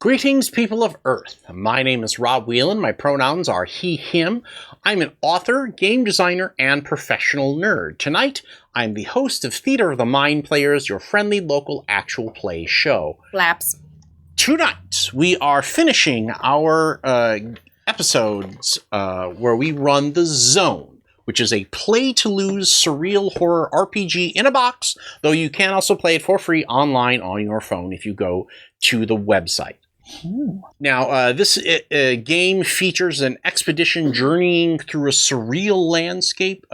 Greetings, people of Earth. My name is Rob Whelan. My pronouns are he, him. I'm an author, game designer, and professional nerd. Tonight, I'm the host of Theater of the Mind Players, your friendly local actual play show. Flaps. Tonight, we are finishing our episodes where we run The Zone, which is a play-to-lose surreal horror RPG in a box, though you can also play it for free online on your phone if you go to the website. Ooh. Now, this game features an expedition journeying through a surreal landscape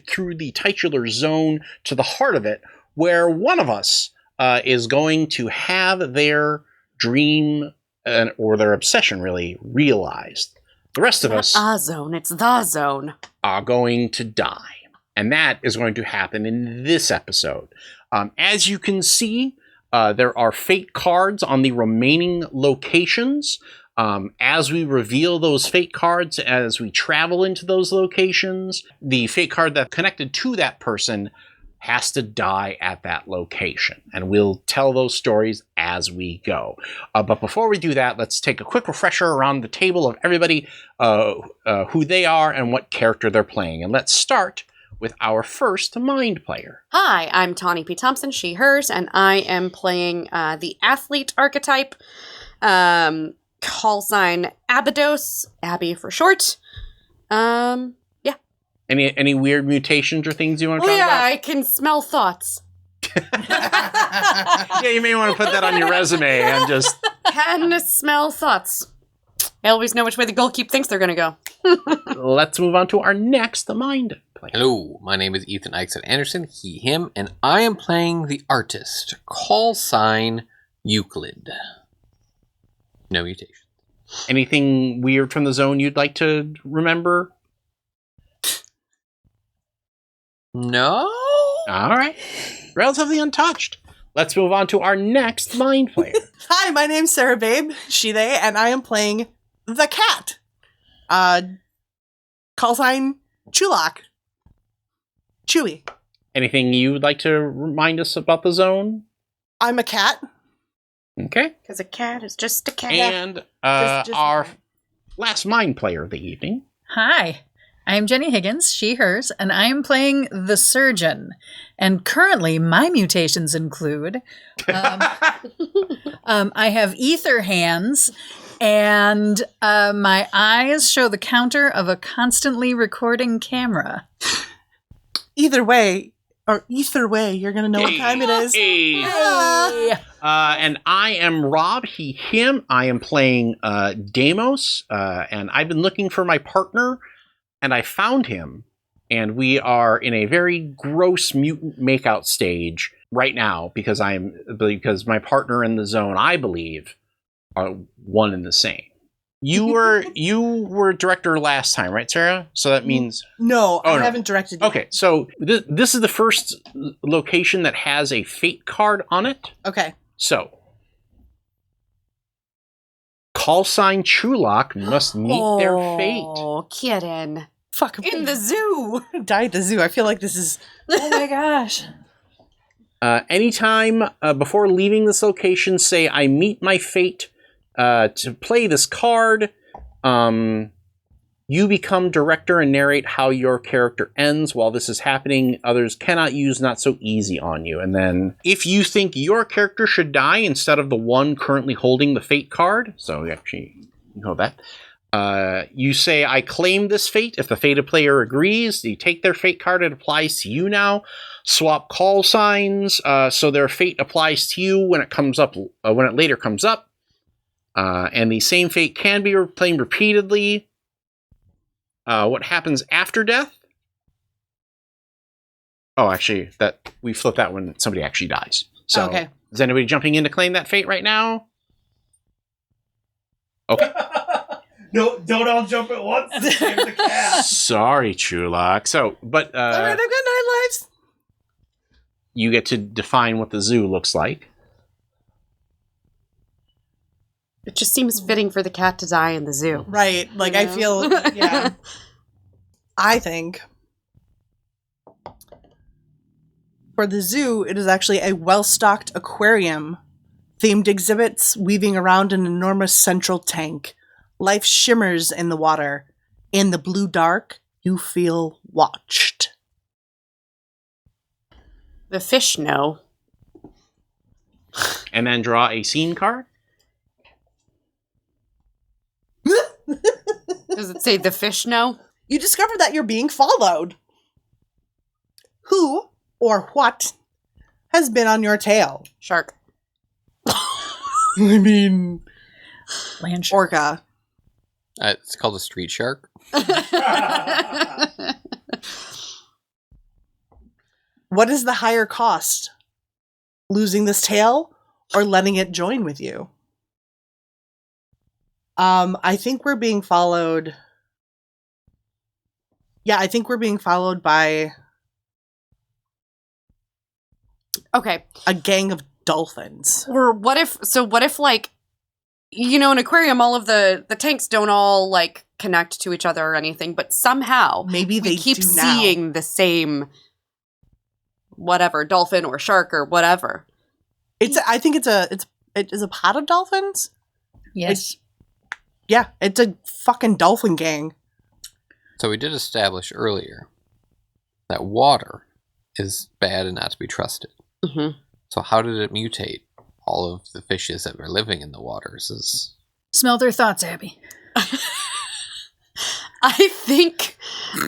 through the titular zone to the heart of it, where one of us is going to have their dream or their obsession really realized. The rest of us it's the zone. Are going to die. And that is going to happen in this episode. As you can see, there are fate cards on the remaining locations. As we reveal those fate cards, as we travel into those locations, the fate card that's connected to that person has to die at that location. And we'll tell those stories as we go. But before we do that, let's take a quick refresher around the table of everybody, who they are and what character they're playing. And let's start with our first mind player. Hi, I'm Tawny P. Thompson, she, hers, and I am playing the athlete archetype, call sign Abydos, Abby for short. Any weird mutations or things you want to talk about? I can smell thoughts. Yeah, you may want to put that on your resume and just... Can smell thoughts. I always know which way the goalkeeper thinks they're going to go. Let's move on to our next mind player. Hello, my name is Ethan Eichson Anderson, he, him, and I am playing the artist, call sign Euclid. No mutation. Anything weird from the zone you'd like to remember? No? All right. Relatively untouched. Let's move on to our next mind player. Hi, my name's Sarah Babe, she, they, and I am playing the cat. Call sign Chulak. Chewy. Anything you would like to remind us about the zone? I'm a cat. Okay. Because a cat is just a cat. And Just our last mind player of the evening. Hi, I'm Jenny Higgins, she, hers, and I am playing the surgeon. And currently, my mutations include I have ether hands, and my eyes show the counter of a constantly recording camera. Either way, you're going to know what time it is. Hey. And I am Rob, he, him. I am playing Deimos, and I've been looking for my partner, and I found him, and we are in a very gross mutant makeout stage right now because my partner in the zone, I believe, are one and the same. You were director last time, right, Sarah? So that means No, I haven't directed yet. Okay, so this is the first location that has a fate card on it. Okay. So call sign Chulak must meet their fate. Oh, kidding. Fuck. In the zoo. Die at the zoo. I feel like this is... Oh my gosh. Anytime before leaving this location, say I meet my fate. To play this card, you become director and narrate how your character ends. While this is happening, others cannot use Not So Easy on you. And then if you think your character should die instead of the one currently holding the fate card, so actually you know that, you say, I claim this fate. If the fated player agrees, you take their fate card. It applies to you now. Swap call signs, so their fate applies to you when it comes up, when it later comes up. And the same fate can be claimed repeatedly. What happens after death? Oh, actually, that we flip that when somebody actually dies. So, Okay. Is anybody jumping in to claim that fate right now? Okay. No, don't all jump at once. Save the cat. Sorry, Chulak. So, but All right, I've got 9 lives. you get to define what the zoo looks like. It just seems fitting for the cat to die in the zoo. Right. Like, You I know? feel... Yeah. I think for the zoo, it is actually a well-stocked aquarium themed exhibits weaving around an enormous central tank. Life shimmers in the water. In the blue dark, you feel watched. The fish know. And then draw a scene card. Does it say the fish know? You discover that you're being followed. Who or what has been on your tail? Shark. I mean, Land shark. orca. It's called a street shark. What is the higher cost? Losing this tail or letting it join with you? I think we're being followed. Yeah, I think we're being followed by Okay. a gang of dolphins. Or what if like, you know, in aquarium, all of the tanks don't all like connect to each other or anything, but somehow Maybe they we keep do now. seeing the same whatever, dolphin or shark or whatever. I think it is a pod of dolphins? Yes. Yeah, it's a fucking dolphin gang. So we did establish earlier that water is bad and not to be trusted. Mm-hmm. So how did it mutate all of the fishes that were living in the waters? Smell their thoughts, Abby. I think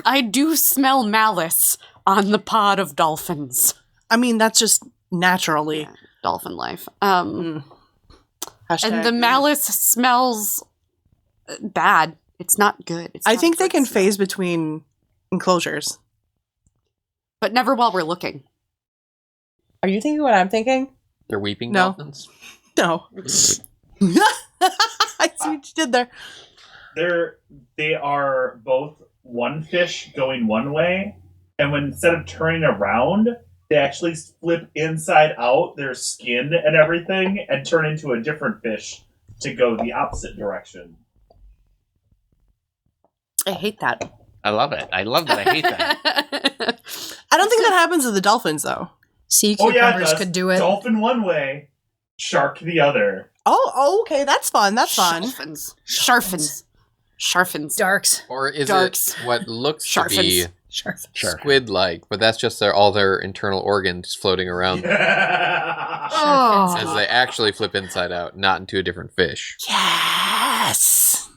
I do smell malice on the pod of dolphins. I mean, that's just naturally. Yeah, dolphin life. Hashtag And the malice smells bad. It's not good. It's I not think a they good can smell. phase between enclosures. But never while we're looking. Are you thinking what I'm thinking? They're weeping No. dolphins? No. I see what you did there. They are both one fish going one way, and when instead of turning around, they actually flip inside out their skin and everything and turn into a different fish to go the opposite direction. I hate that. I love it. I love that. I hate that. I don't think that happens with the dolphins, though. Sea Oh yeah, it cucumbers does. could do it. Dolphin one way, shark the other. Oh, okay. That's fun. That's fun. Sharfins. Sharfins. Darks. Or is Darks. it what looks to be Sharfins. Sure. Sure. squid-like, but that's just all their internal organs floating around Oh. as they actually flip inside out, not into a different fish. Yes.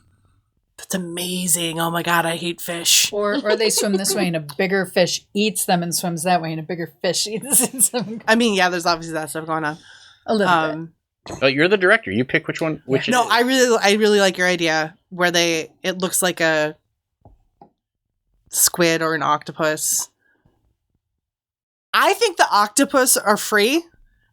That's amazing. Oh my god, I hate fish. Or they swim this way and a bigger fish eats them and swims that way and a bigger fish eats them. I mean, yeah, there's obviously that stuff going on. A little bit. But you're the director. You pick which one. Which No, it is. I really like your idea where it looks like a squid or an octopus. I think the octopus are free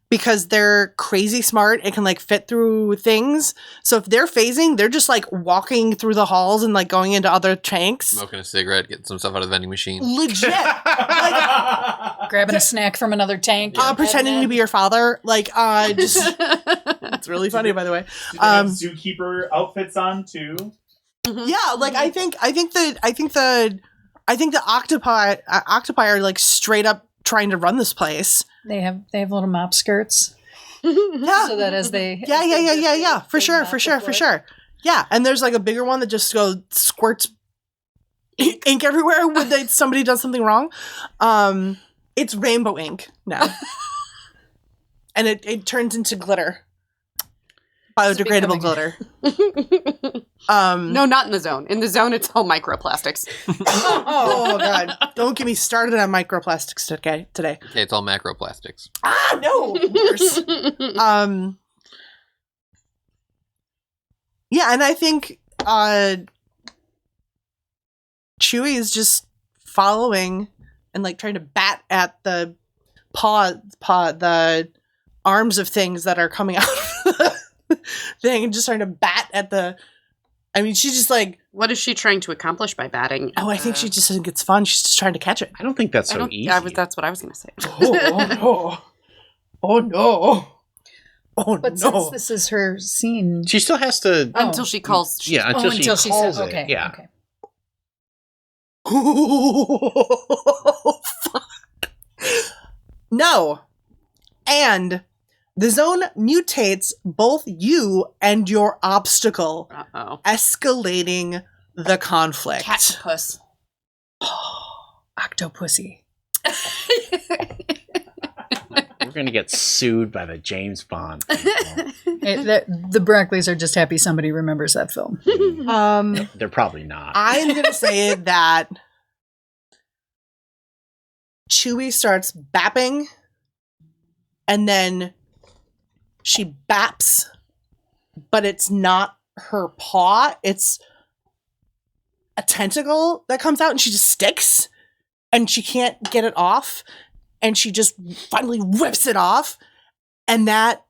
because they're crazy smart and can like fit through things. So if they're phasing, they're just like walking through the halls and like going into other tanks. Smoking a cigarette, getting some stuff out of the vending machine. Legit. Like, Grabbing a snack from another tank. pretending to be your father. Like, just it's really funny, by the way. Do they have zookeeper outfits on too? Yeah, like I think the octopi are like straight up trying to run this place. They have little mop skirts. Yeah. So that as they Yeah. For they sure. mop the floor. Yeah, and there's like a bigger one that just goes squirts ink everywhere when somebody does something wrong. It's rainbow ink now. And it turns into glitter. Biodegradable glitter. No, not in the zone. In the zone, it's all microplastics. Oh god. Don't get me started on microplastics today. Okay, it's all macroplastics. Ah, no. Worse. Yeah, and I think Chewie is just following and like trying to bat at the the arms of things that are coming out of the thing and just trying to bat at the. I mean, she's just like, What is she trying to accomplish by batting? oh, I think she just think it's fun. She's just trying to catch it. I don't think that's so easy. That's what I was going to say. Oh no! Oh no! Oh But no! since this is her scene, She still has to. Until she calls. Yeah, until she calls says, it. okay, Yeah. okay. Oh, fuck. No. And The zone mutates both you and your obstacle, Uh-oh. escalating the conflict. Catpuss. Octopussy. We're going to get sued by the James Bond people. The Broccoli's are just happy somebody remembers that film. They're probably not. I'm going to say that Chewie starts bapping, and then she baps, but it's not her paw. It's a tentacle that comes out, and she just sticks, and she can't get it off, and she just finally rips it off, and that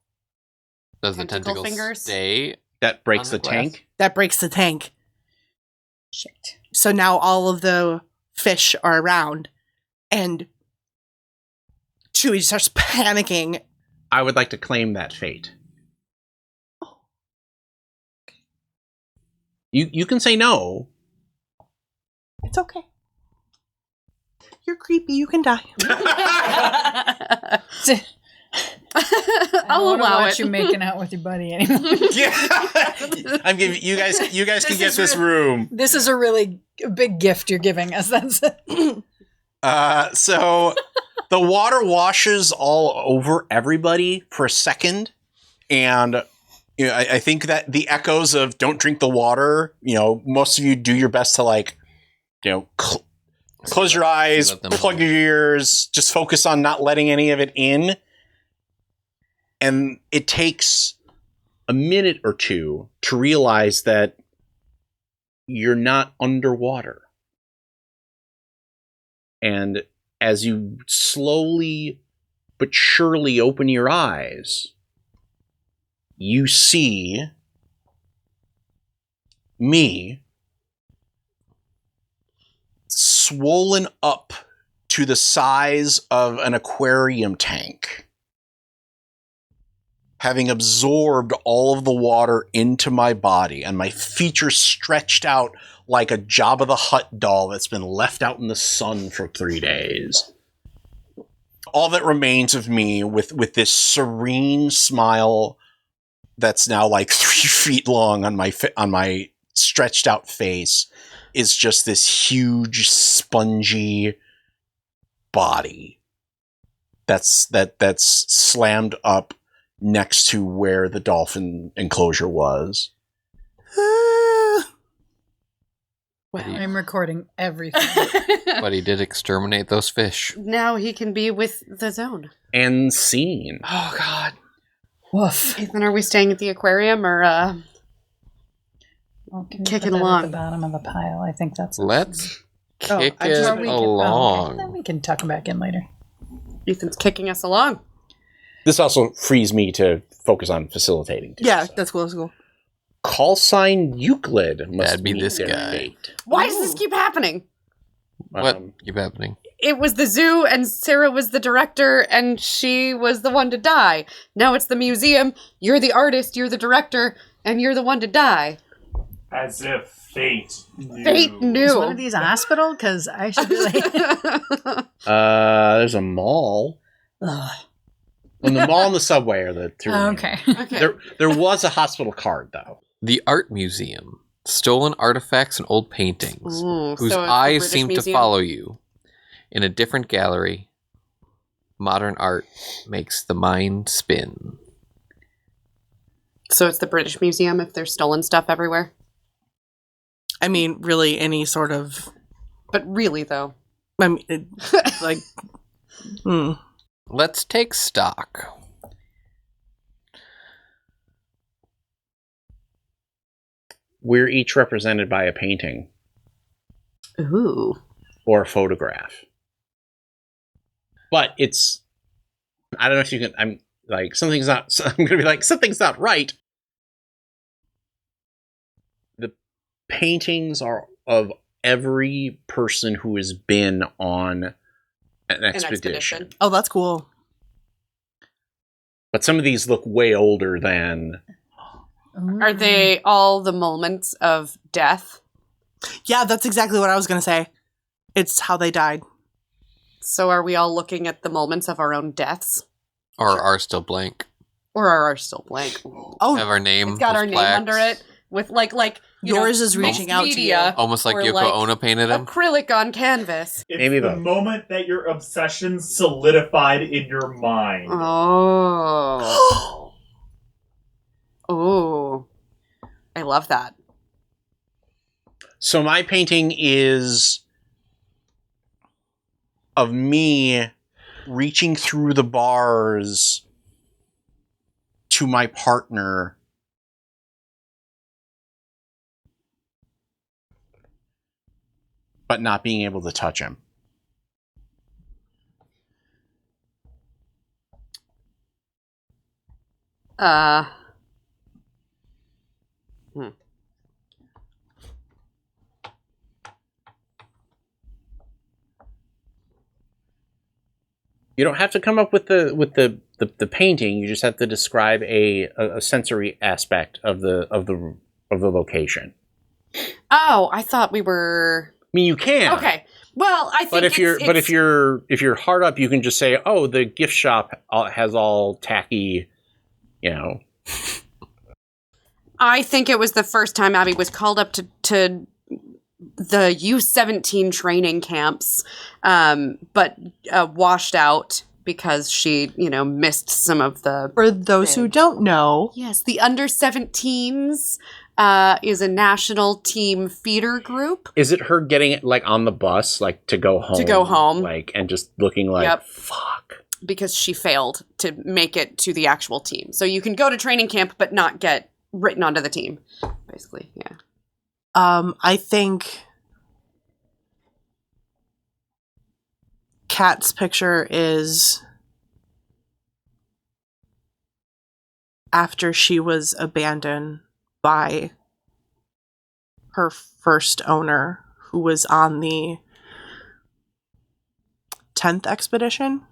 Does the Tentacle tentacle fingers? stay? That breaks On the the glass. tank. breaks the tank. Shit. So now all of the fish are around, and Chewie starts panicking. I would like to claim that fate. You can say no. It's okay. You're creepy. You can die. I'll allow watch it. you making out with your buddy anymore. Yeah. I'm giving you guys can get this room. This is a really big gift you're giving us. That's it. So the water washes all over everybody for a second, and I think that the echoes of "don't drink the water." Most of you do your best to close your eyes, let them plug know. your ears, just focus on not letting any of it in. And it takes a minute or two to realize that you're not underwater. And as you slowly but surely open your eyes, you see me swollen up to the size of an aquarium tank, having absorbed all of the water into my body, and my features stretched out like a Jabba the Hutt doll that's been left out in the sun for 3 days. All that remains of me with this serene smile that's now like 3 feet long on my stretched out face is just this huge spongy body that's slammed up next to where the dolphin enclosure was. I'm recording everything. But he did exterminate those fish. Now he can be with the zone. And scene. Oh God! Woof. Ethan, are we staying at the aquarium or Well, can you Kicking put that along. at the bottom of the pile. I think that's. Let's Oh, kick I just- it Or we can- along. Then we can tuck them back in later. Ethan's kicking us along? This also frees me to focus on facilitating. too, Yeah, so. that's cool. That's cool. Call sign Euclid must That'd be meet this their guy. fate. Why does this keep happening? What keep happening? It was the zoo, and Sarah was the director, and she was the one to die. Now it's the museum. You're the artist, you're the director, and you're the one to die. As if fate knew. Fate Is knew. one of these a hospital? Because I should really. There's a mall. Ugh. And the mall and the subway are the two. Okay. Okay. There was a hospital card though. The art museum. Stolen artifacts and old paintings, Ooh, whose so it's the eyes British seem to Museum? follow you. In a different gallery, modern art makes the mind spin. So it's the British Museum if there's stolen stuff everywhere. I mean, really, any sort of. But really, though. I mean, like. Let's take stock. We're each represented by a painting Ooh. or a photograph. But it's, I don't know if you can, I'm like, something's not, I'm going to be like, something's not right. The paintings are of every person who has been on an expedition. Oh, that's cool. But some of these look way older than, Are they all the moments of death? Yeah, that's exactly what I was going to say. It's how they died. So are we all looking at the moments of our own deaths? Or are still blank. Or are ours still blank? Oh, Have our name. It's got with our name plaques. under it with you yours know, is reaching mixed out to media you. Almost like or Yoko Ono painted him. acrylic on canvas. It's Maybe the both. moment that your obsession solidified in your mind. Oh. Oh. I love that. So my painting is of me reaching through the bars to my partner, but not being able to touch him. You don't have to come up with the painting. You just have to describe a sensory aspect of the location. Oh, I thought we were... I mean, you can. Okay. Well, I think But if you're hard up, you can just say, "Oh, the gift shop has all tacky," you know. I think it was the first time Abby was called up to the U-17 training camps, but washed out because she, missed some of the... For those who don't know, Yes, the under-17s is a national team feeder group. Is it her getting it like on the bus, like to go home? To go home. Like, and just looking like, Yep. fuck. Because she failed to make it to the actual team. So you can go to training camp but not get written onto the team, basically, yeah. I think Kat's picture is after she was abandoned by her first owner, who was on the 10th expedition.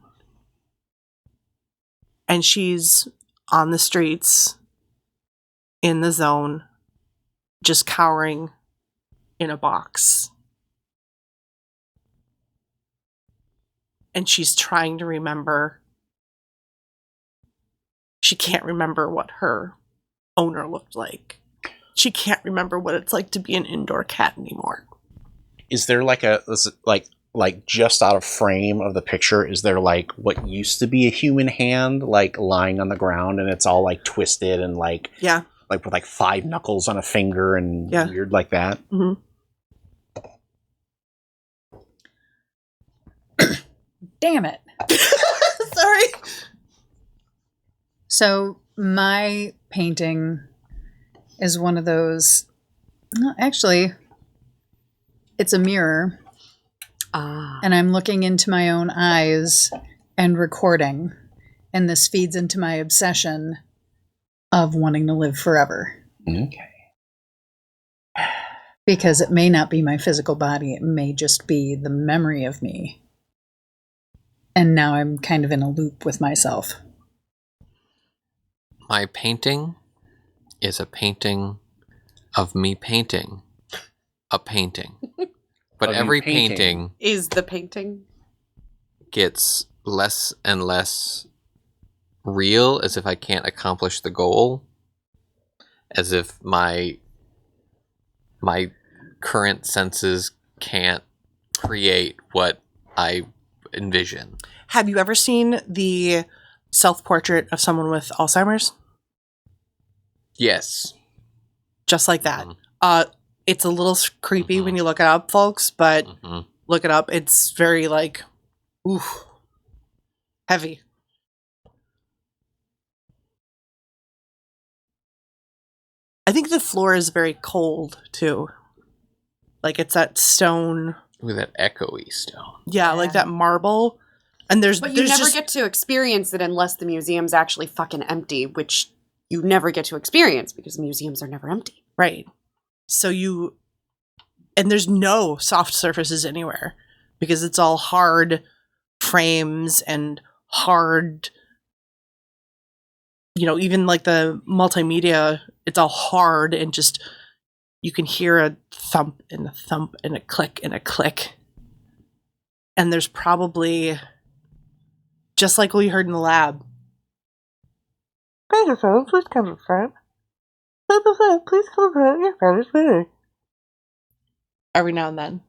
And she's on the streets in the zone, just cowering in a box. And she's trying to remember. She can't remember what her owner looked like. She can't remember what it's like to be an indoor cat anymore. Is there like like just out of frame of the picture, is there like what used to be a human hand, like lying on the ground and it's all like twisted and like, Yeah. like with like 5 knuckles on a finger and Yeah. weird like that? Mm-hmm. Damn it. Sorry. So my painting is one of those. No, actually, it's a mirror, and I'm looking into my own eyes and recording, and this feeds into my obsession of wanting to live forever. Okay. Because it may not be my physical body, it may just be the memory of me. And now I'm kind of in a loop with myself. My painting is a painting of me painting a painting. But Of you every painting. painting Is the painting? gets less and less real, as if I can't accomplish the goal, as if my current senses can't create what I envision. Have you ever seen the self-portrait of someone with Alzheimer's? Yes. Just like that. Mhm. It's a little creepy when you look it up, folks, but Mhm. look it up. It's very like, oof, heavy. I think the floor is very cold too. Like it's that stone. With that echoey stone. Yeah, like that marble. And there's But you never just, get to experience it unless the museum's actually fucking empty, which you never get to experience because museums are never empty. right. So and there's no soft surfaces anywhere because it's all hard frames and hard, even like the multimedia, it's all hard and just, you can hear a thump and a thump and a click and a click. And there's probably, just like we heard in the lab, Kaiju son, please come in front. Please come in front. Your father's better. Every now and then.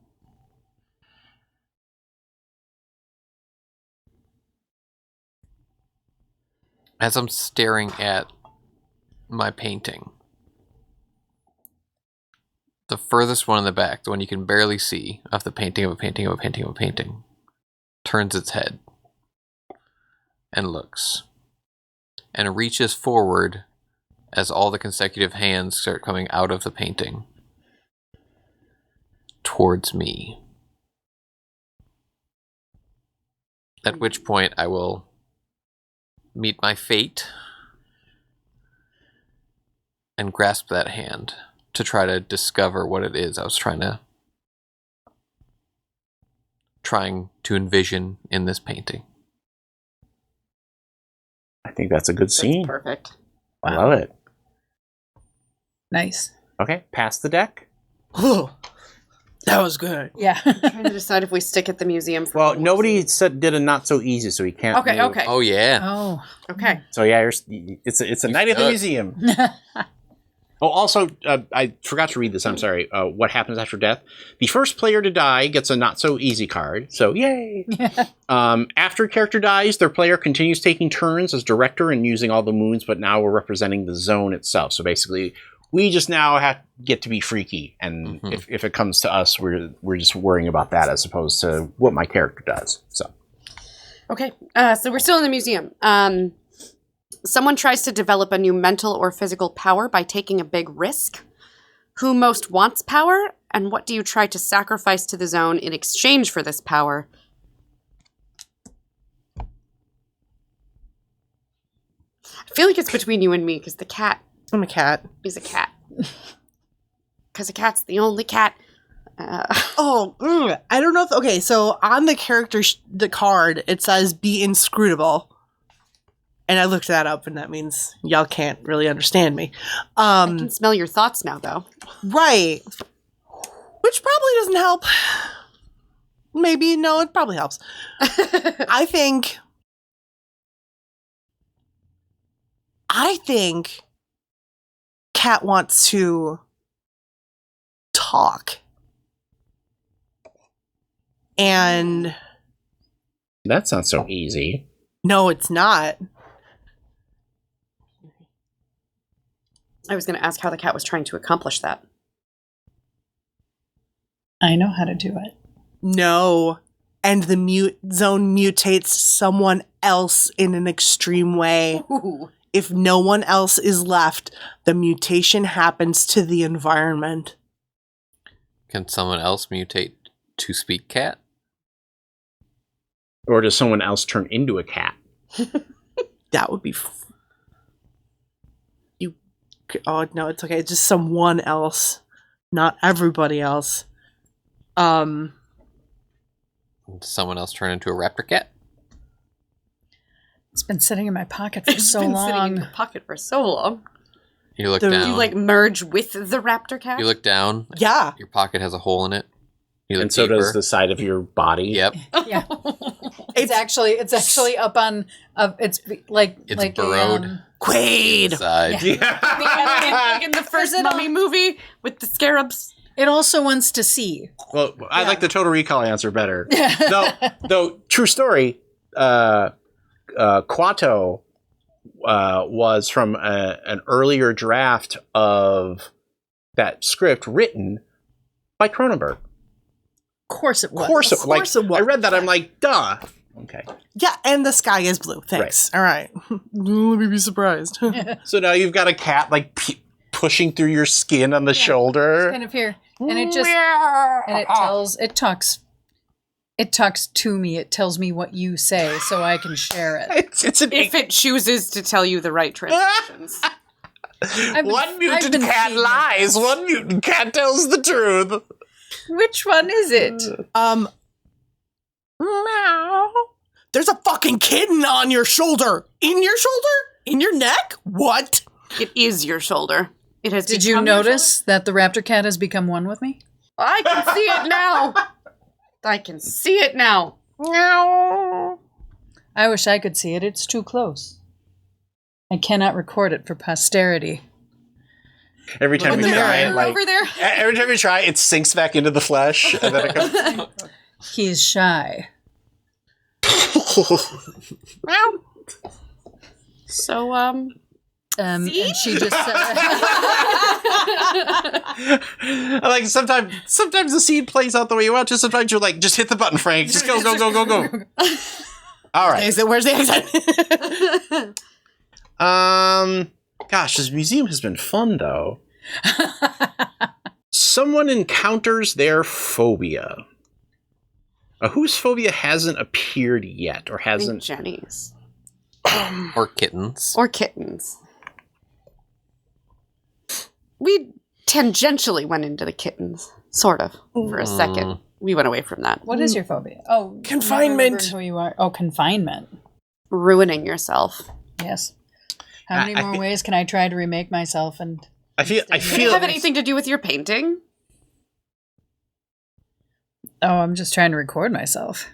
As I'm staring at my painting, the furthest one in the back, the one you can barely see, of the painting of a painting of a painting of a painting, turns its head and looks and reaches forward as all the consecutive hands start coming out of the painting towards me. At which point I will meet my fate and grasp that hand to try to discover what it is I was trying to envision in this painting. I think that's a good scene. That's perfect. I love it. Nice. Okay, pass the deck. Oh, that was good. Yeah. Trying to decide if we stick at the museum. For Well, one nobody scene. did a not so easy, so he can't. Okay, do- okay. Oh yeah. Oh. Okay. So yeah, it's a night at the suck. museum. Oh, also, I forgot to read this. I'm sorry. What happens after death? The first player to die gets a not so easy card. So yay! After a character dies, their player continues taking turns as director and using all the moons, but now we're representing the zone itself. So basically, we just now get to be freaky, and if it comes to us, we're just worrying about that as opposed to what my character does. So Okay. So we're still in the museum. Someone tries to develop a new mental or physical power by taking a big risk. Who most wants power, and what do you try to sacrifice to the zone in exchange for this power? I feel like it's between you and me, because the cat I'm a cat. is a cat. Because a cat's the only cat. I don't know if... Okay, so on the character, the card, it says be inscrutable. And I looked that up, and that means y'all can't really understand me. I can smell your thoughts now, though. Right. Which probably doesn't help. Maybe, no, it probably helps. I think Kat wants to talk. And that's not so easy. no, it's not. I was going to ask how the cat was trying to accomplish that. I know how to do it. No. And the zone mutates someone else in an extreme way. Ooh. If no one else is left, the mutation happens to the environment. Can someone else mutate to speak cat? Or does someone else turn into a cat? That would be... Oh, no, it's okay. It's just someone else. Not everybody else. Does someone else turn into a raptor cat? It's been sitting in my pocket for so Been sitting in long. your pocket for so long. You look The- down. Do you like merge with the raptor cat? You look down. Yeah. Your pocket has a hole in it. You look And so deeper. does the side of your body. Yep. Yeah. It's actually up on. It's like It's like burrowed. Quaid! Side. like in the first Is it Mummy movie with the scarabs. it also wants to see. Well, I like the Total Recall answer better. Though, true story, Quato was from an earlier draft of that script written by Cronenberg. Of course it was. Of course, Of course it was. I read that. I'm like, duh. Okay. Yeah, and the sky is blue. Thanks. All right. Let me be surprised. So now you've got a cat like pushing through your skin on the shoulder. Kind of here, and it just it talks to me. It tells me what you say, so I can share it. It's an If it chooses to tell you the right translations. one mutant been cat feeding it lies. this. One mutant cat tells the truth. Which one is it? Meow. There's a fucking kitten on your shoulder. In your shoulder? In your neck? What? It is your shoulder. It has. Did you become your notice that the raptor cat has become one with me? shoulder. I can see it now. I can see it now. Meow. I wish I could see it. It's too close. I cannot record it for posterity. Every time we the try mirror. it, like over there. every time we try, it sinks back into the flesh, and then it comes. He's shy. So, And she just Like sometimes the scene plays out the way you want to. Sometimes you're like, just hit the button, Frank. Just go. All right. Okay, so where's the exit? Gosh, this museum has been fun though. Someone encounters their phobia. Whose phobia hasn't appeared yet, or I think hasn't? Jenny's. Or kittens. Or kittens. We tangentially went into the kittens, sort of, for a second. We went away from that. What is your phobia? Oh, Confinement. never remembered who you are. Oh, confinement. Ruining yourself. Yes. How many more ways can I try to remake myself? And I feel. Does it have anything to do with your painting? oh, I'm just trying to record myself.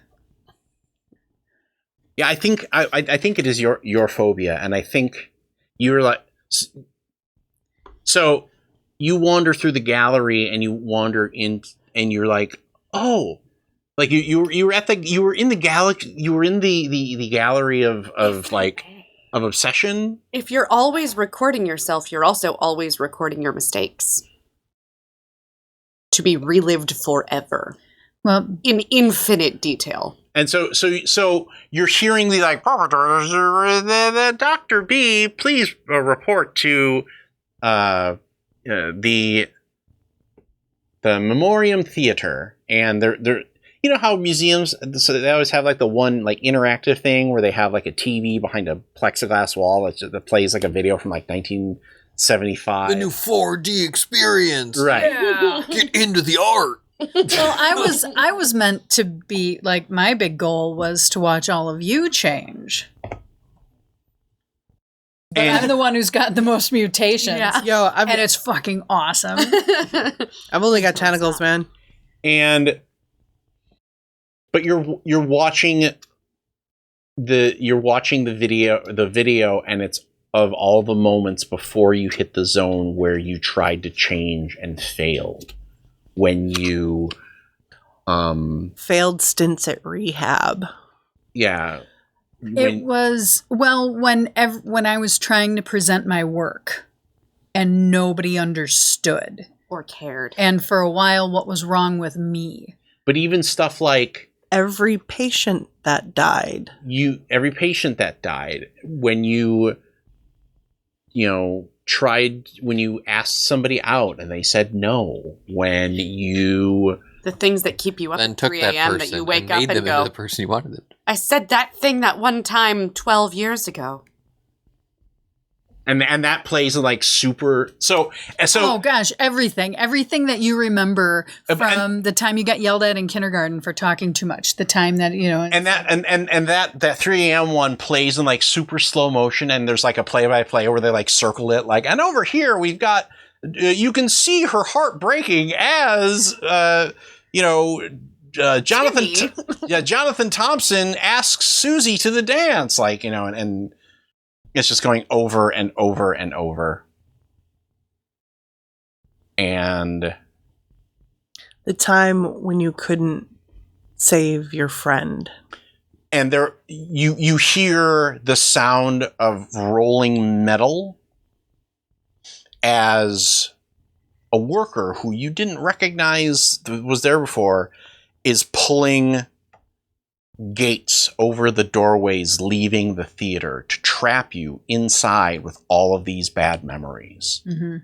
Yeah, I think it is your phobia, and I think you're like. So you wander through the gallery, and you wander in, and you're like, oh, like you were in the gallery of obsession. If you're always recording yourself, you're also always recording your mistakes. To be relived forever. Well, In infinite detail. And so you're hearing the like, the Dr. B, please report to the Memoriam Theater, and they're you know how museums, so they always have like the one like interactive thing where they have like a TV behind a plexiglass wall that plays like a video from like 1975. The new 4D experience. Right. Yeah. Get into the art. well, I was meant to be like, my big goal was to watch all of you change. But And- I'm the one who's got the most mutations. Yeah. Yo, And it's fucking awesome. I've only got tentacles, man. But you're watching the video, and it's of all the moments before you hit the zone where you tried to change and failed. When you Failed stints at rehab. yeah. It was, well, when I was trying to present my work and nobody understood. Or cared. And for a while, what was wrong with me? But even stuff like Every patient that died. every patient that died, when you tried, when you asked somebody out and they said no, when you The things that keep you up Then at took 3 that a.m. person that you wake and up made and them go, into the person you wanted them. I said that thing that one time 12 years ago. and that plays like super so Oh gosh, everything that you remember And- from the time you got yelled at in kindergarten for talking too much, the time that, and that 3 a.m. one plays in like super slow motion, and there's like a play-by-play where they like circle it like, and over here we've got you can see her heart breaking as Jonathan Jonathan Thompson asks Susie to the dance, like, and it's just going over and over and over. And The time when you couldn't save your friend. and there you hear the sound of rolling metal as a worker who you didn't recognize was there before is pulling gates over the doorways leaving the theater to trap you inside with all of these bad memories. Mm-hmm.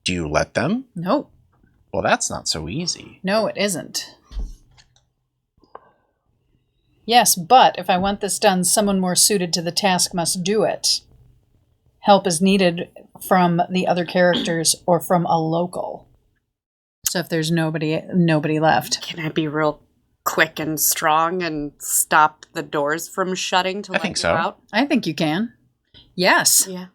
Do you let them? No, Well, that's not so easy. no, it isn't. Yes, but if I want this done, someone more suited to the task must do it. Help is needed from the other characters or from a local. So if there's nobody left. Can I be real quick and strong and stop the doors from shutting to I let think you so. out? I think you can. Yes. Yeah.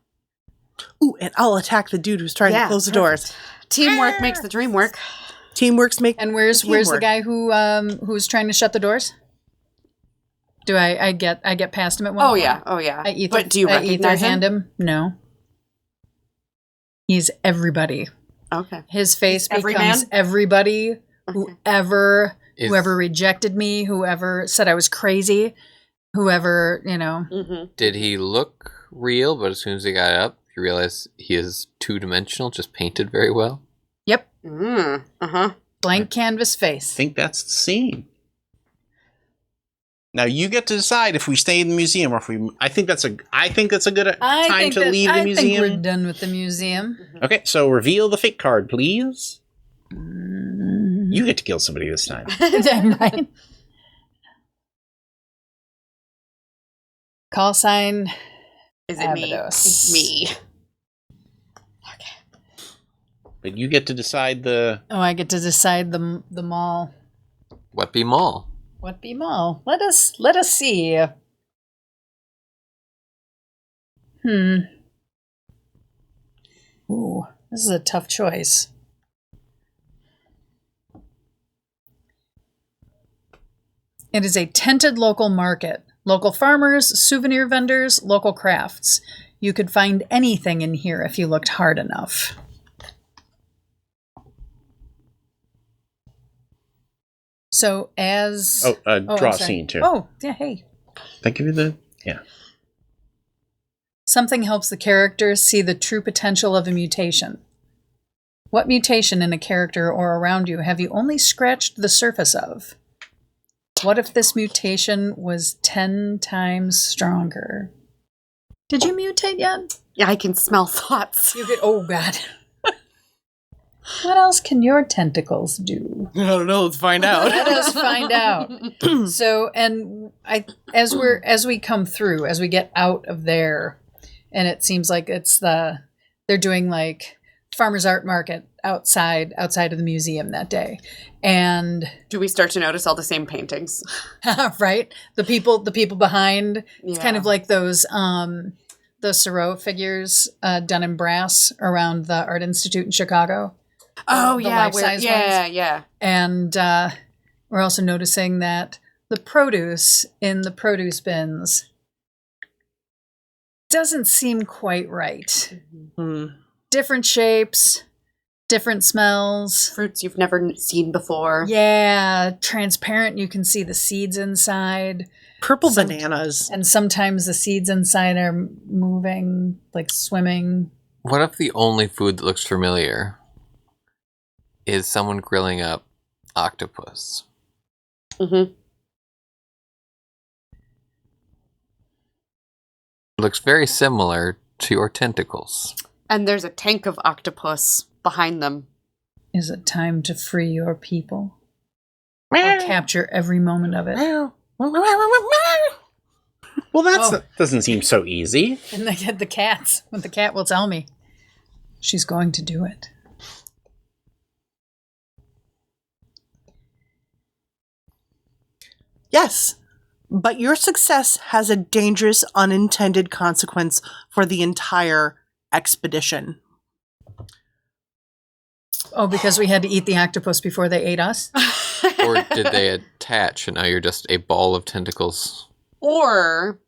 Ooh, and I'll attack the dude who's trying to close the doors. Teamwork makes the dream work. Teamworks make And where's the teamwork. guy who's trying to shut the doors? Do I get past him at one Oh point? yeah, oh yeah. I ether, But do you I ether recognize hand him? him? No. He's everybody. Okay. His face Every becomes man? everybody. Okay. Whoever Is- rejected me, whoever said I was crazy, whoever, Mm-hmm. Did he look real, but as soon as he got up, you realize he is two-dimensional, just painted very well? Yep. Uh-huh. Blank canvas I face. think that's the scene. Now you get to decide if we stay in the museum or if we. I think that's a good time to leave the I think we're museum. done with the museum. Okay, so reveal the fake card, please. You get to kill somebody this time. Right. Call sign. Is it me? Abydos. It's me. But you get to decide the. Oh, I get to decide the mall. What be mall? What be mall? Let us see. Ooh, this is a tough choice. It is a tented local market. Local farmers, souvenir vendors, local crafts. You could find anything in here if you looked hard enough. So as draw I'm a sorry. scene too. Oh, yeah, hey. Thank you for the. Yeah. Something helps the characters see the true potential of a mutation. What mutation in a character or around you have you only scratched the surface of? What if this mutation was 10 times stronger? Did you mutate yet? Yeah, I can smell thoughts. You could. Oh God. What else can your tentacles do? I don't know. Let's find out. Let us find out. So, and as we come through, as we get out of there, and it seems like they're doing like farmers art market outside of the museum that day, and Do we start to notice all the same paintings? right, the people behind. It's kind of Yeah. like those Sorrow figures done in brass around the Art Institute in Chicago. Oh the yeah, life-size yeah, ones. yeah. And we're also noticing that the produce in the produce bins doesn't seem quite right. Hmm. Different shapes, different smells. Fruits you've never seen before. Yeah, transparent. You can see the seeds inside. Purple bananas. And sometimes the seeds inside are moving, like swimming. What if the only food that looks familiar is someone grilling up octopus? Mm-hmm. Looks very similar to your tentacles. And there's a tank of octopus behind them. Is it time to free your people? Or capture every moment of it? Well, that doesn't seem so easy. And they get the cats. But the cat will tell me. She's going to do it. Yes, but your success has a dangerous unintended consequence for the entire expedition. Oh, because we had to eat the octopus before they ate us? Or did they attach and now you're just a ball of tentacles? Or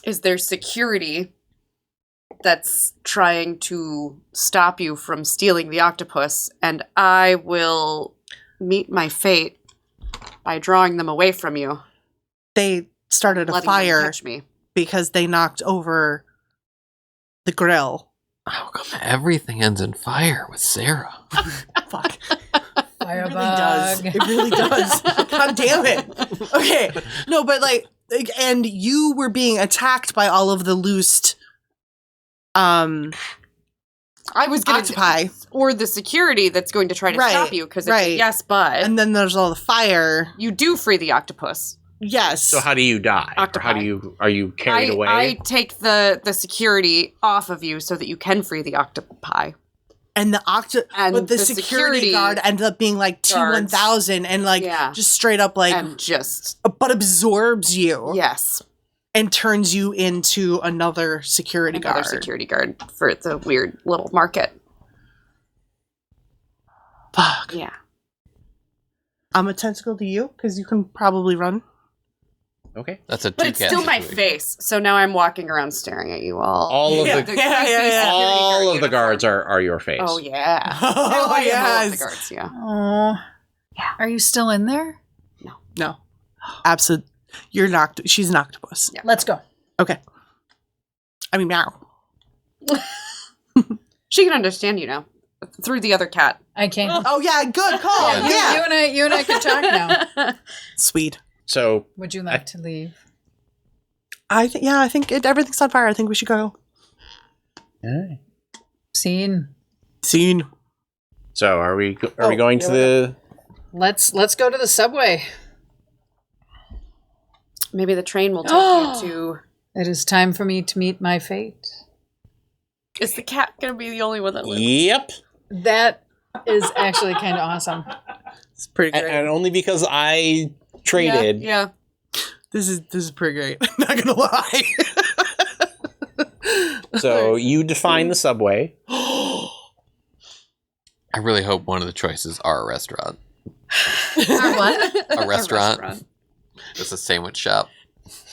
is there security that's trying to stop you from stealing the octopus, and I will meet my fate by drawing them away from you, They started a letting them fire catch me. because they knocked over the grill. How come everything ends in fire with Sarah? Fuck. It really Firebug. does. It really does. God damn it. Okay. No, but and you were being attacked by all of the loosed I was going to, octopi. or the security that's going to try to Right, stop you, because it's right. yes, but And then there's all the fire. you do free the octopus. Yes. So how do you die? Or Octopi. how do you are you carried away? I take the security off of you so that you can free the octopi. And And but the the security security guard ended up being like guards. T-1000 and Yeah. just straight up And just, but absorbs you yes, and turns you into another security another guard. security guard for the weird little market. Fuck. Yeah. I'm a tentacle to you because you can probably run. Okay. That's a But two it's cat still my situation. face, so now I'm walking around staring at you all. All of Yeah. the Yeah. all of the uniform. guards are your face. Oh yeah. Oh, Now I am all of the yes. guards, yeah. Oh. Yeah. Are you still in there? No. Absolutely. You're knocked. She's an octopus. Yeah. Let's go. Okay. I mean, meow. She can understand you now. Through the other cat. I can't. Oh, yeah. Good call. Yeah. Yeah. You and I can talk now. Sweet. So Would you like to leave? I think everything's on fire. I think we should go. alright. Scene. Scene. So are we going to the Let's go to the subway. Maybe the train will take you to... It is time for me to meet my fate. Is the cat going to be the only one that lives? Yep. That is actually kind of awesome. It's pretty And, great. and only because I traded. Yeah. This is pretty great. Not gonna lie. So you define the subway. I really hope one of the choices are a restaurant. Or what? A restaurant. It's a sandwich shop.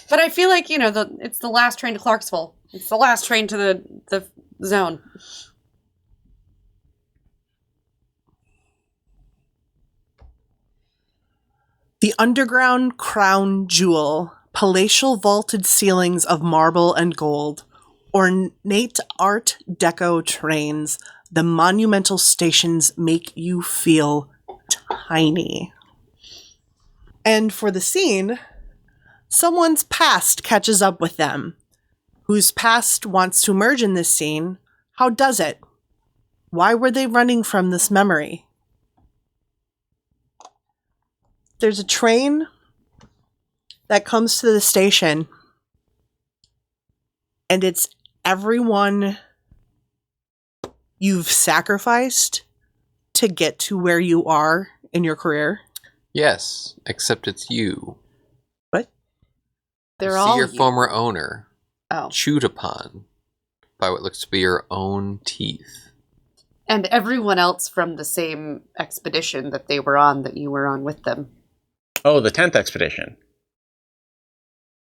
But I feel like, it's the last train to Clarksville. It's the last train to the zone. The underground crown jewel, palatial vaulted ceilings of marble and gold, ornate art deco trains, the monumental stations make you feel tiny. And for the scene, someone's past catches up with them. Whose past wants to emerge in this scene? How does it? Why were they running from this memory? There's a train that comes to the station, and it's everyone you've sacrificed to get to where you are in your career. Yes, except it's you. What? They're You all see your you. former owner Oh. chewed upon by what looks to be your own teeth. And everyone else from the same expedition that they were on, that you were on with them. Oh, the 10th expedition.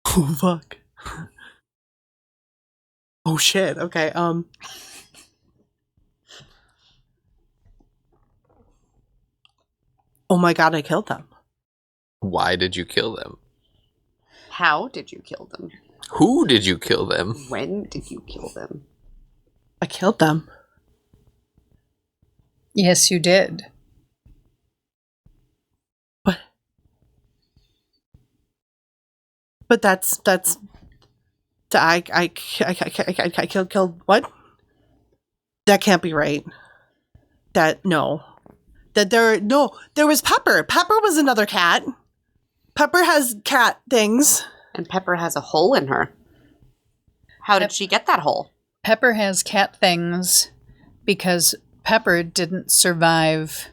Oh, fuck. Oh, shit. Okay, Oh my god, I killed them. Why did you kill them? How did you kill them? Who did you kill them? When did you kill them? I killed them. Yes, you did. But that's I killed what? That can't be right. There was Pepper. Pepper was another cat. Pepper has cat things. And Pepper has a hole in her. How did she get that hole? Pepper has cat things because Pepper didn't survive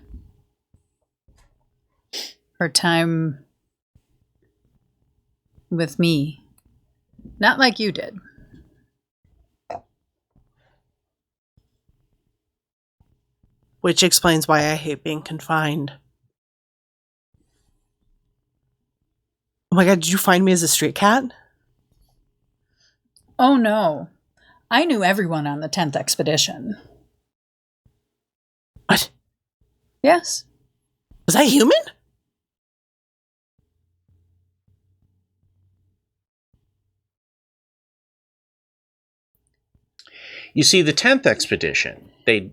her time with me. Not like you did. Which explains why I hate being confined. Oh my god, did you find me as a street cat? Oh no. I knew everyone on the 10th expedition. What? Yes. Was I human? You see, the 10th expedition, they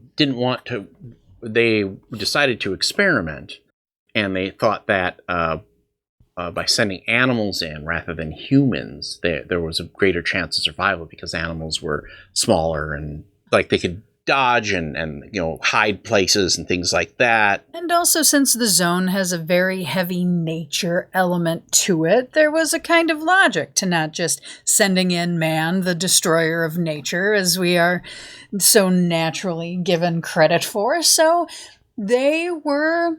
decided to experiment, and they thought that by sending animals in rather than humans, there was a greater chance of survival because animals were smaller and like they could dodge and hide places and things like that. And also, since the zone has a very heavy nature element to it, there was a kind of logic to not just sending in man, the destroyer of nature, as we are so naturally given credit for. So they were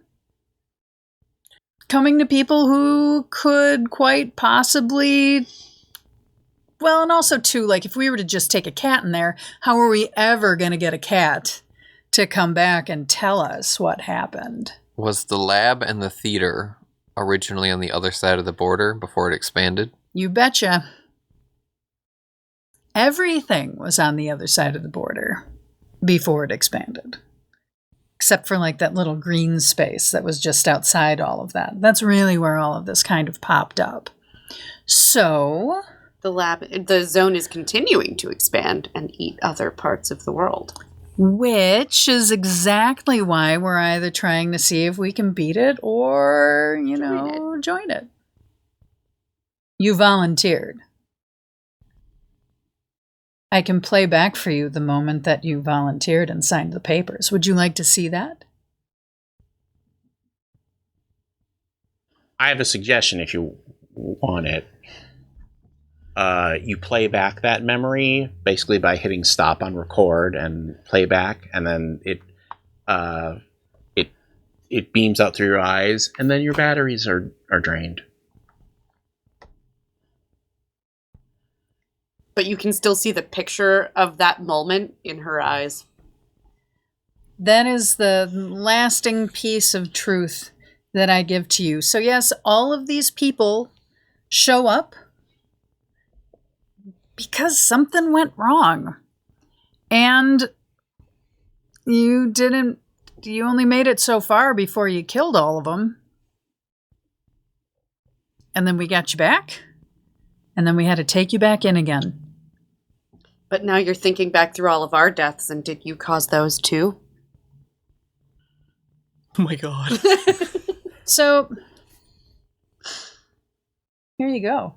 coming to people who could quite possibly... Well, and also, too, like, if we were to just take a cat in there, how are we ever going to get a cat to come back and tell us what happened? Was the lab and the theater originally on the other side of the border before it expanded? You betcha. Everything was on the other side of the border before it expanded. Except for like that little green space that was just outside all of that. That's really where all of this kind of popped up. So The zone is continuing to expand and eat other parts of the world. which is exactly why we're either trying to see if we can beat it or, join it. You volunteered. I can play back for you the moment that you volunteered and signed the papers. Would you like to see that? I have a suggestion if you want it. You play back that memory basically by hitting stop on record and playback, and then it beams out through your eyes, and then your batteries are drained. But you can still see the picture of that moment in her eyes. That is the lasting piece of truth that I give to you. So yes, all of these people show up because something went wrong. And you only made it so far before you killed all of them. And then we got you back. And then we had to take you back in again. But now you're thinking back through all of our deaths, and did you cause those too? Oh my god. So, here you go.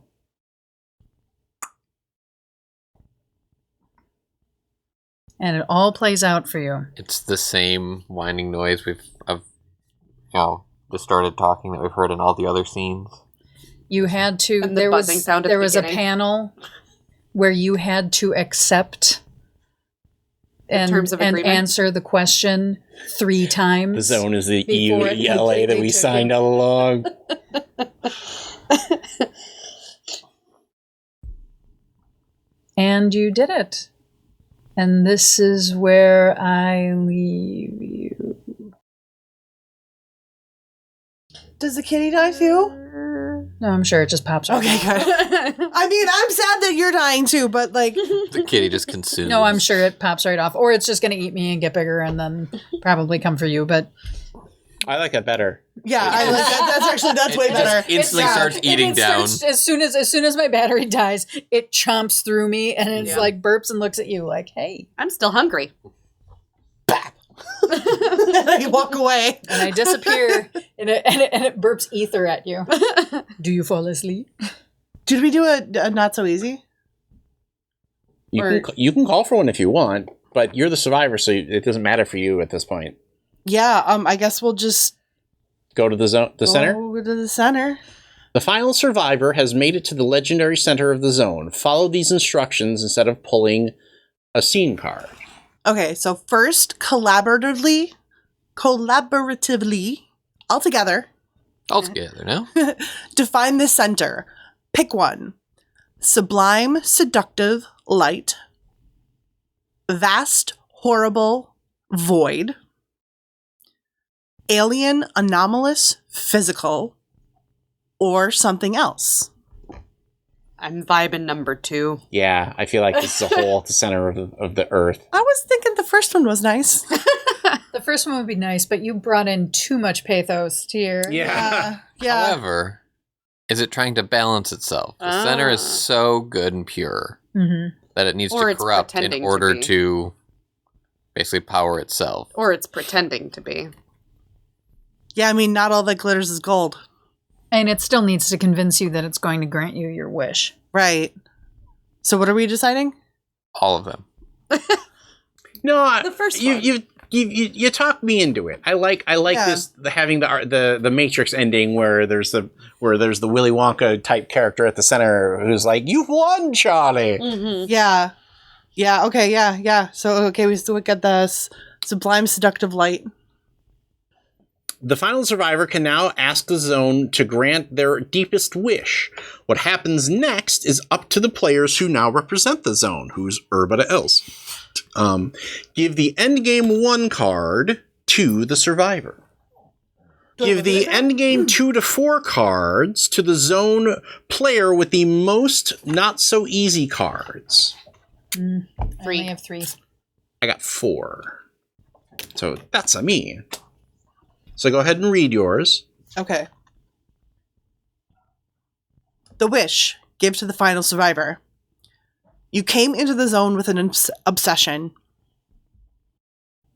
And it all plays out for you. It's the same whining noise just started talking that we've heard in all the other scenes. You had to. And the buzzing sound at there the was a beginning. panel where you had to accept and terms of agreement? answer the question 3 times. The zone is the Before it ELA that completely we took signed you. all along. And you did it. And this is where I leave you. Does the kitty die too? No, I'm sure it just pops up. Okay, good. I mean, I'm sad that you're dying too, but like, The kitty just consumes. No, I'm sure it pops right off. Or it's just going to eat me and get bigger and then probably come for you. But I like that better. yeah, I like that. That's way better. Instantly starts eating it down. starts- as soon as my battery dies, it chomps through me and it's Yeah. like burps and looks at you like, hey. I'm still hungry. And I walk away. And I disappear and it burps ether at you. Do you fall asleep? Did we do a not so easy? You can call for one if you want, but you're the survivor, so it doesn't matter for you at this point. Yeah. I guess we'll just Go to the center. Go to the center. The final survivor has made it to the legendary center of the zone. Follow these instructions instead of pulling a scene card. Okay, so first, collaboratively, all together, All together now. define the center. Pick one. Sublime, seductive, light. Vast, horrible, void. Alien, anomalous, physical. Or something else. I'm vibing number 2. Yeah, I feel like this is a hole at the center of the earth. I was thinking the first one was nice. The first one would be nice, but you brought in too much pathos here. Yeah. Yeah. However, is it trying to balance itself? The center is so good and pure Mm-hmm. that it needs Or to it's corrupt in pretending to order be. to basically power itself. Or it's pretending to be. Yeah, I mean, not all that glitters is gold. And it still needs to convince you that it's going to grant you your wish. Right. So what are we deciding? All of them. No, The first you one. you talked me into it. I like Yeah. this having the Matrix ending where there's the Willy Wonka type character at the center who's like, "You've won, Charlie." Mm-hmm. Yeah. Yeah, okay, yeah. So, okay, we still get the sublime seductive light. The final survivor can now ask the zone to grant their deepest wish. What happens next is up to the players who now represent the zone, who's Urbana else. Give the endgame 1 card to the survivor. Give the endgame 2 to 4 cards to the zone player with the most not so easy cards. I only have 3. I got 4. So that's a me. So go ahead and read yours. Okay. The wish. Give to the final survivor. You came into the zone with an obsession.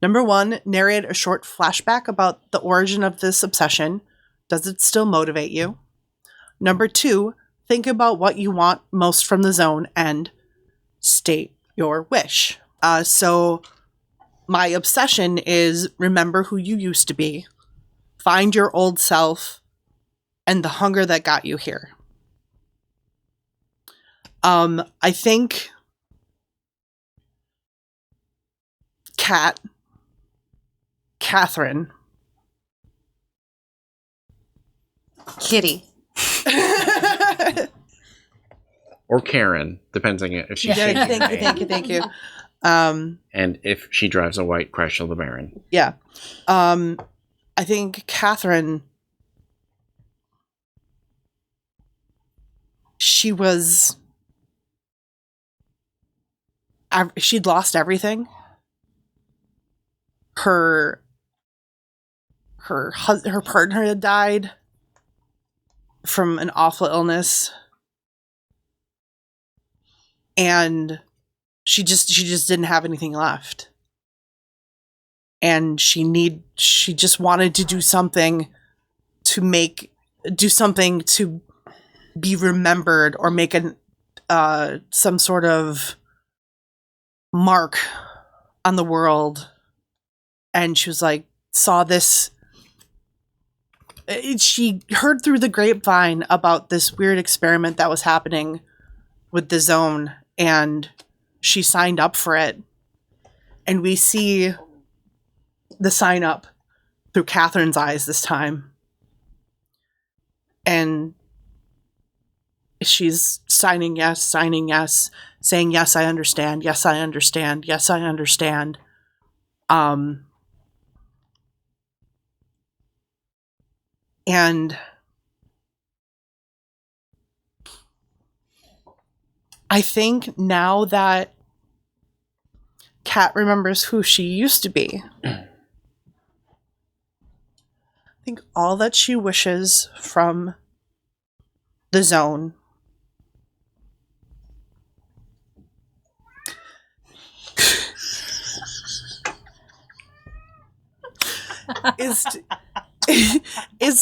Number 1, narrate a short flashback about the origin of this obsession. Does it still motivate you? Number 2, think about what you want most from the zone and state your wish. So my obsession is remember who you used to be, find your old self, and the hunger that got you here. I think Catherine. Kitty. Or Karen, depends on if she's Yeah. changing her name. Thank you. And if she drives a white Chrysler LeBaron. Yeah. I think Catherine, she'd lost everything. Her partner had died from an awful illness. And she just didn't have anything left. And she just wanted to do something to be remembered or make some sort of mark on the world. And she was like, saw this. She heard through the grapevine about this weird experiment that was happening with the zone, and she signed up for it. And we see the sign up through Catherine's eyes this time. And she's signing yes, saying, yes, I understand. Yes, I understand. Yes, I understand. And I think now that Kat remembers who she used to be, I think all that she wishes from the zone is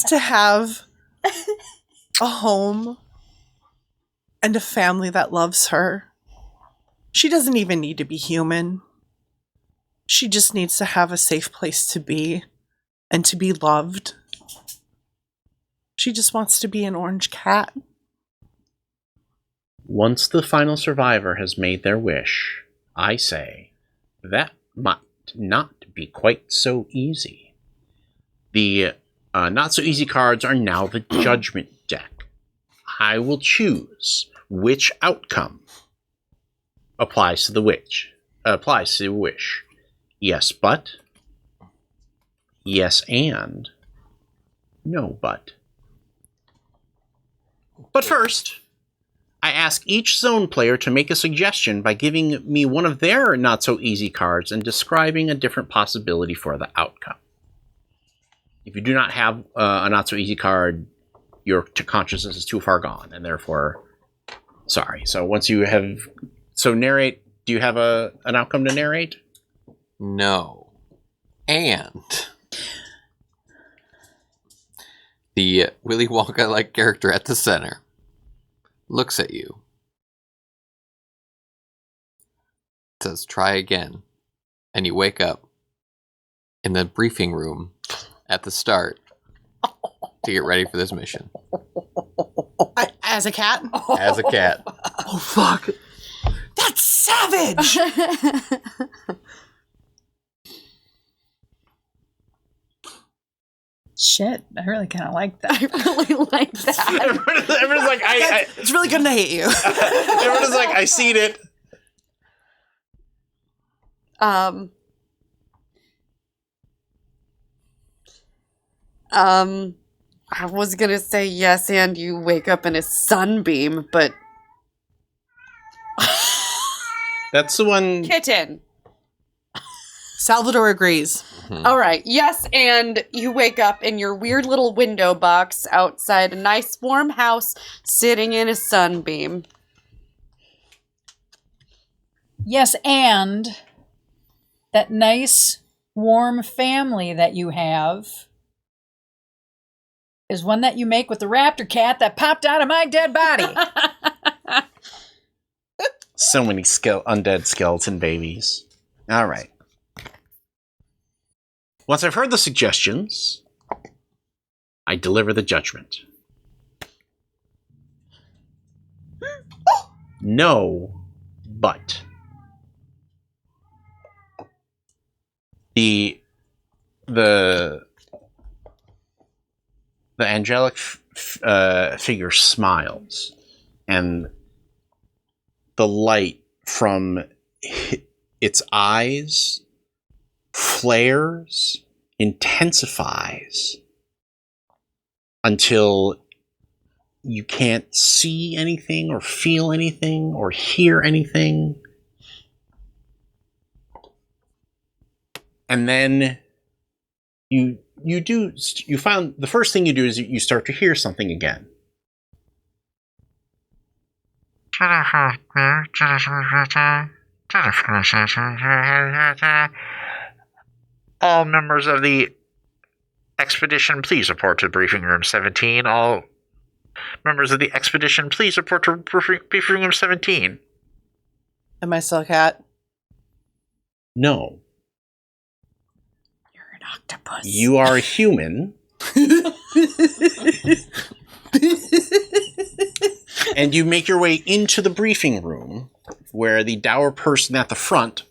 to have a home and a family that loves her. She doesn't even need to be human. She just needs to have a safe place to be and to be loved. She just wants to be an orange cat. Once the final survivor has made their wish, I say, that might not be quite so easy. The not so easy cards are now the judgment deck. I will choose which outcome applies to the wish. Yes, but. Yes, and. No, but. But first, I ask each zone player to make a suggestion by giving me one of their not-so-easy cards and describing a different possibility for the outcome. If you do not have a not-so-easy card, your consciousness is too far gone, and therefore, sorry. So once you have... So narrate, do you have an outcome to narrate? No. And the Willy Wonka-like character at the center looks at you, says, try again, and you wake up in the briefing room at the start to get ready for this mission. As a cat? As a cat. Oh, fuck. That's savage! Shit, I really kind of like that. I really like that. Everyone's like, It's really good to hate you. everyone's like, I seen it. I was gonna say yes, and you wake up in a sunbeam, but That's the one. kitten. Salvador agrees. All right, yes, and you wake up in your weird little window box outside a nice warm house, sitting in a sunbeam. Yes, and that nice, warm family that you have is one that you make with the raptor cat that popped out of my dead body. So many undead skeleton babies. All right. Once I've heard the suggestions, I deliver the judgment. No, but the angelic figure smiles, and the light from its eyes flares, intensifies until you can't see anything or feel anything or hear anything. And then you find the first thing you do is you start to hear something again. All members of the expedition, please report to briefing room 17. All members of the expedition, please report to briefing room 17. Am I still a cat? No. You're an octopus. You are a human. And you make your way into the briefing room where the dour person at the front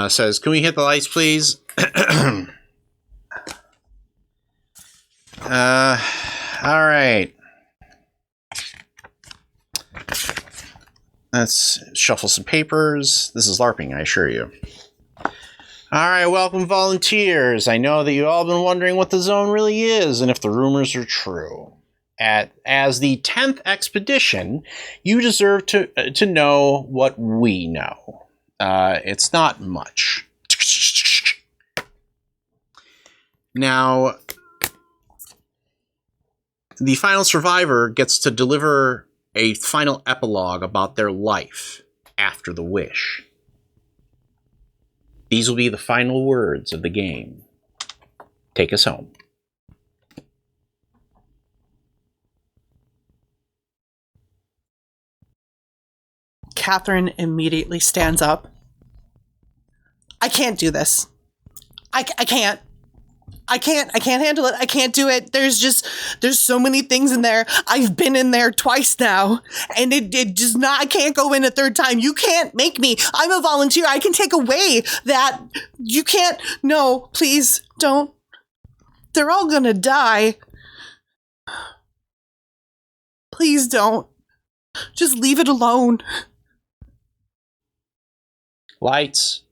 says, "Can we hit the lights, please?" All right. Let's shuffle some papers. This is LARPing, I assure you. All right, welcome volunteers. I know that you've all been wondering what the zone really is and if the rumors are true. As the 10th expedition, you deserve to know what we know. It's not much. Now, the final survivor gets to deliver a final epilogue about their life after the wish. These will be the final words of the game. Take us home. Catherine immediately stands up. I can't do this. I can't. I can't handle it. I can't do it. There's so many things in there. I've been in there twice now, and it just not, I can't go in a third time. You can't make me. I'm a volunteer. I can take away that. You can't. No, please don't. They're all gonna die. Please don't. Just leave it alone. Lights.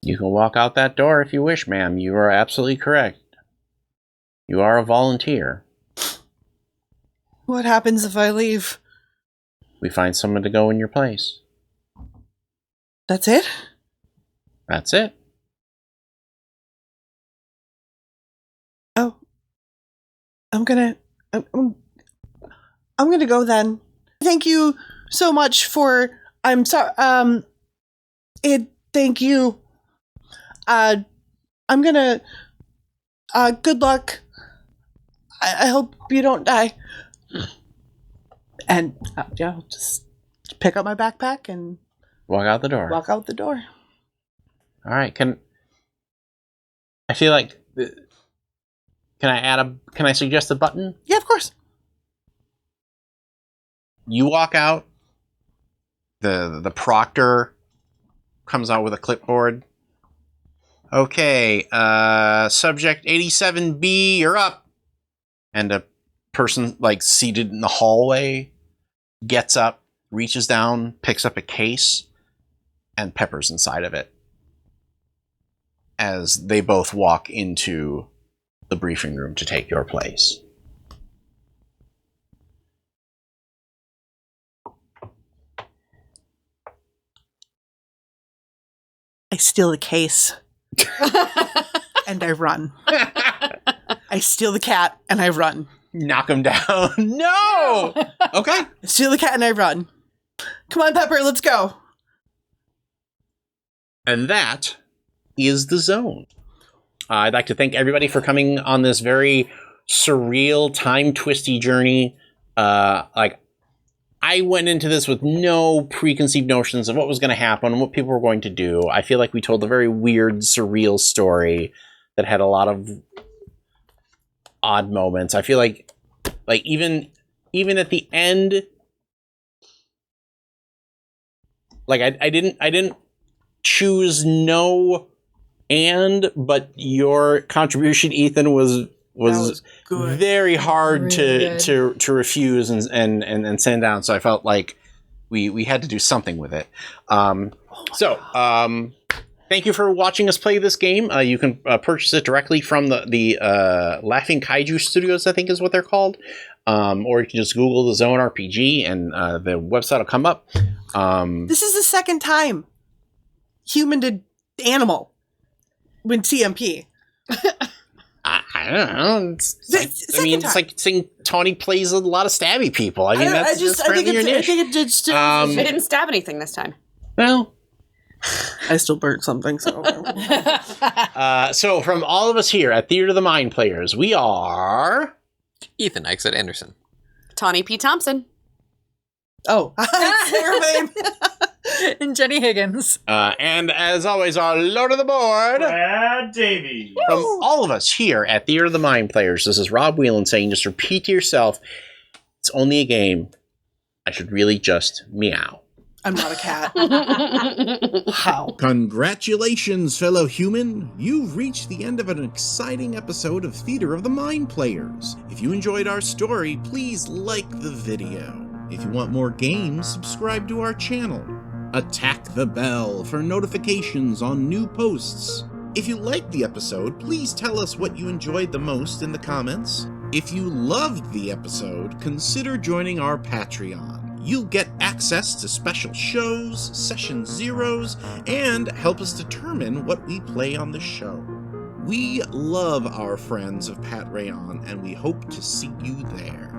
You can walk out that door if you wish, ma'am. You are absolutely correct. You are a volunteer. What happens if I leave? We find someone to go in your place. That's it? That's it. Oh. I'm gonna go then. Thank you so much for, I'm sorry, thank you. I'm gonna, good luck. I hope you don't die. And, I'll just pick up my backpack and Walk out the door. walk out the door. All right. I feel like, can I suggest a button? Yeah, of course. You walk out. The proctor comes out with a clipboard. Okay, subject 87B, you're up. And a person seated in the hallway gets up, reaches down, picks up a case, and peppers inside of it. as they both walk into the briefing room to take your place. I steal the case and I run. I steal the cat and I run. Knock him down. No! Okay. I steal the cat and I run. Come on, Pepper, let's go. And that is the zone. I'd like to thank everybody for coming on this very surreal, time-twisty journey. I went into this with no preconceived notions of what was going to happen, what people were going to do. I feel like we told a very weird, surreal story that had a lot of odd moments. I feel like even at the end, like I didn't choose but your contribution, Ethan, was good. very hard Really to refuse and send down. So I felt like we had to do something with it. Thank you for watching us play this game. You can purchase it directly from the Laughing Kaiju Studios, I think is what they're called. Or you can just Google the Zone RPG and the website will come up. This is the second time human to animal when TMP. I don't know. It's like saying Tawny plays a lot of stabby people. I mean, that's apparently your niche. I think it's They didn't stab anything this time. Well, I still burnt something, so. So from all of us here at Theater of the Mind Players, we are... Ethan Exit Anderson. Tawny P. Thompson. Oh, Sarah Babe. And Jenny Higgins. And as always, our Lord of the Board... Brad Davies. From all of us here at Theater of the Mind Players, this is Rob Whelan saying, just repeat to yourself, it's only a game. I should really just meow. I'm not a cat. Wow. Congratulations, fellow human! You've reached the end of an exciting episode of Theater of the Mind Players. If you enjoyed our story, please like the video. If you want more games, subscribe to our channel. Attack the bell for notifications on new posts. If you liked the episode, please tell us what you enjoyed the most in the comments. If you loved the episode, consider joining our Patreon. You'll get access to special shows, session zeros, and help us determine what we play on the show. We love our friends of Pat Rayon, and we hope to see you there.